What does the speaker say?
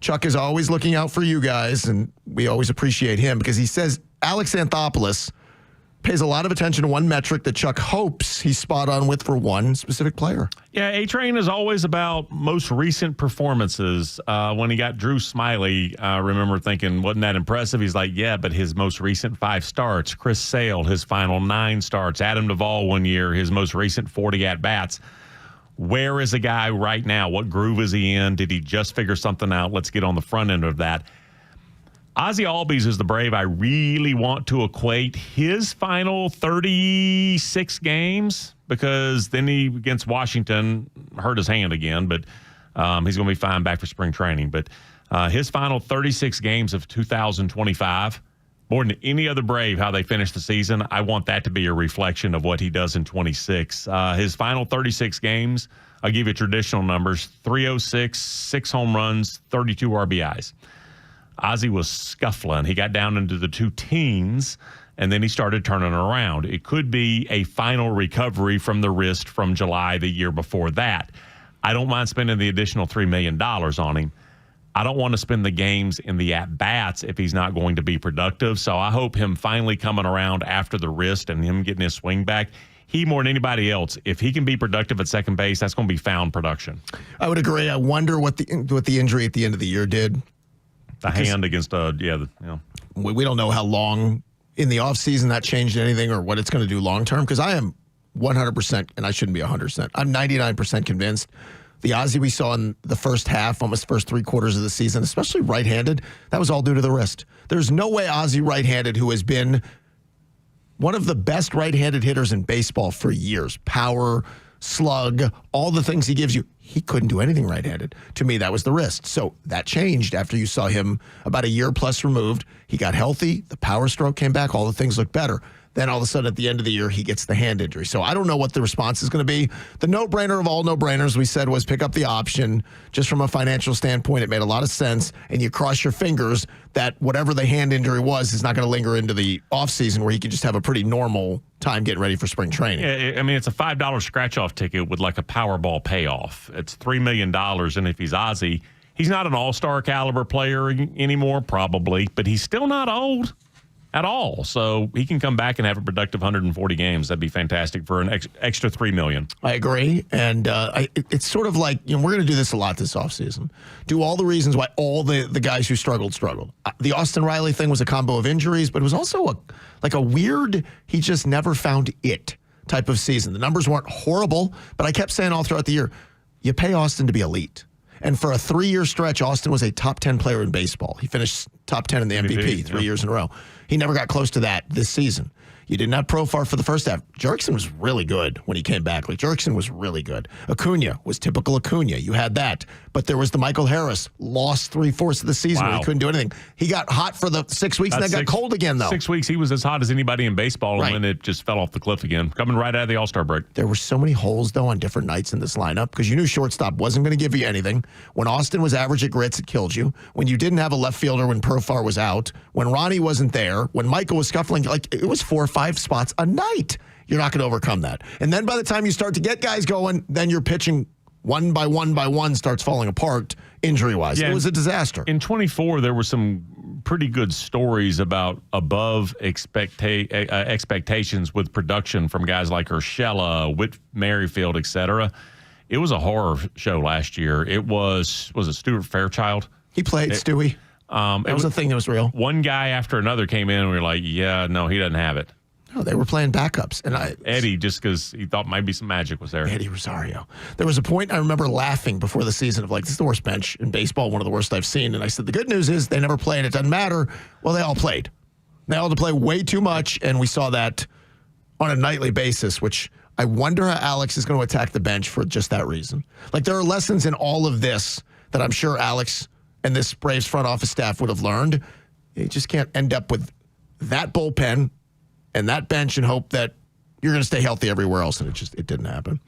Chuck is always looking out for you guys, and we always appreciate him because he says Alex Anthopoulos pays a lot of attention to one metric that Chuck hopes he's spot on with for one specific player. Yeah, A-Train is always about most recent performances. When he got Drew Smiley, I remember thinking, wasn't that impressive? He's like, yeah, but his most recent 5 starts. Chris Sale, his final 9 starts. Adam Duvall one year, his most recent 40 at-bats. Where is a guy right now? What groove is he in? Did he just figure something out? Let's get on the front end of that. Ozzie Albies is the Brave I really want to equate his final 36 games, because then he, against Washington, hurt his hand again, but he's going to be fine back for spring training. But his final 36 games of 2025, more than any other Brave, how they finish the season, I want that to be a reflection of what he does in 26. His final 36 games, I'll give you traditional numbers, 306, 6 home runs, 32 RBIs. Ozzie was scuffling. He got down into the 2 teens, and then he started turning around. It could be a final recovery from the wrist from July the year before that. I don't mind spending the additional $3 million on him. I don't want to spend the games in the at-bats if he's not going to be productive. So I hope him finally coming around after the wrist and him getting his swing back. He, more than anybody else, if he can be productive at second base, that's going to be found production. I would agree. I wonder what the injury at the end of the year did. The hand against, We don't know how long in the offseason that changed anything or what it's going to do long-term, because I am 100%, and I shouldn't be 100%, I'm 99% convinced the Ozzie we saw in the first half, almost first 3 quarters of the season, especially right-handed, that was all due to the wrist. There's no way Ozzie right-handed, who has been one of the best right-handed hitters in baseball for years, power, slug, all the things he gives you, he couldn't do anything right-handed. To me, that was the wrist. So that changed after you saw him about a year plus removed. He got healthy. The power stroke came back. All the things looked better. Then all of a sudden at the end of the year, he gets the hand injury. So I don't know what the response is going to be. The no-brainer of all no-brainers, we said, was pick up the option. Just from a financial standpoint, it made a lot of sense. And you cross your fingers that whatever the hand injury was is not going to linger into the offseason, where he could just have a pretty normal time getting ready for spring training. Yeah, I mean, it's a $5 scratch-off ticket with like a Powerball payoff. It's $3 million, and if he's Ozzie, he's not an all-star caliber player anymore, probably, but he's still not old at all. So he can come back and have a productive 140 games. That'd be fantastic for an extra $3 million. I agree. And it's sort of like, we're going to do this a lot this offseason. Do all the reasons why all the guys who struggled. The Austin Riley thing was a combo of injuries, but it was also a weird, he just never found it type of season. The numbers weren't horrible, but I kept saying all throughout the year, you pay Austin to be elite. And for a 3-year stretch, Austin was a top 10 player in baseball. He finished top 10 in the MVP 3 years in a row. He never got close to that this season. You didn't have Profar for the first half. Jurickson was really good when he came back. Jurickson was really good. Acuna was typical Acuna. You had that. But there was the Michael Harris, lost 3/4 of the season where he couldn't do anything. He got hot for the 6 weeks and then got cold again, though. 6 weeks, he was as hot as anybody in baseball, and then it just fell off the cliff again, coming right out of the All-Star break. There were so many holes, though, on different nights in this lineup, because you knew shortstop wasn't going to give you anything. When Austin was average at grits, it killed you. When you didn't have a left fielder when Profar was out, when Ronnie wasn't there, when Michael was scuffling, it was 4 or 5 spots a night. You're not going to overcome that. And then by the time you start to get guys going, then you're pitching one by one starts falling apart injury-wise. Yeah, it was a disaster. In 24, there were some pretty good stories about above expectations with production from guys like Urshela, Whit Merrifield, etc. It was a horror show last year. It was it Stuart Fairchild? He played Stewie. That was a thing that was real. One guy after another came in and we were like, yeah, no, he doesn't have it. No, they were playing backups. And Eddie, just because he thought maybe some magic was there. Eddie Rosario. There was a point I remember laughing before the season of this is the worst bench in baseball, one of the worst I've seen. And I said, the good news is they never played. It doesn't matter. Well, they all played. They all had to play way too much, and we saw that on a nightly basis, which I wonder how Alex is going to attack the bench for just that reason. There are lessons in all of this that I'm sure Alex and this Braves front office staff would have learned. You just can't end up with that bullpen and that bench and hope that you're going to stay healthy everywhere else, and it didn't happen.